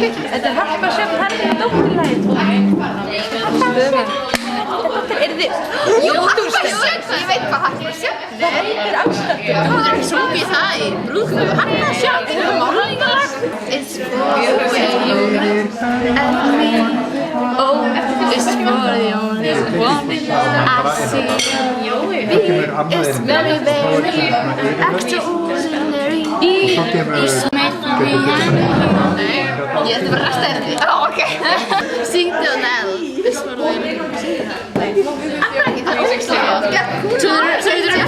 Þetta Harpa Sjöfn, hann dóttirlagið. Stöðum. Þið... Jú, Harpa Sjöfn, ég veit hvað Harpa Sjöfn er. Þetta er afslöttur. Þú hefur ekki sungið það í brúðkaupi. Harpa Sjöfn, þetta er málningalag. It's for you and me. Oh, it's for the only one I see. It's very, very extraordinary. It's meant for me and you. Ég ætti bara ræsta eftir. Ok. Syngdu á Nell. It's for the only one I see. Allra ekki, það er óslega. Svo heitur það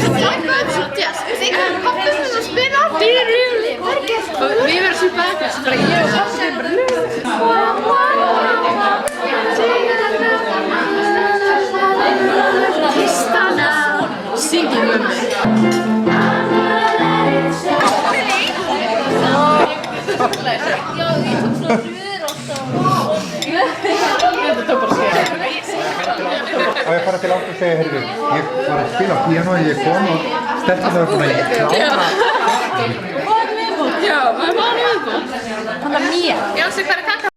að jazz. Syngdu hoppið sem þú spila. Hvað er gert? Við verðum svo backwards. Bara ég og hoppið bara Kistana. Syngjum mig. Þetta tók bara að segja. Á ég fara til átt að segja, heyrðu, ég var að spila á píanó, ég kom og stelpurnar var búin að klára. Já, maður var viðbúinn. Þannig að mér. Já, svo hvað er kakka?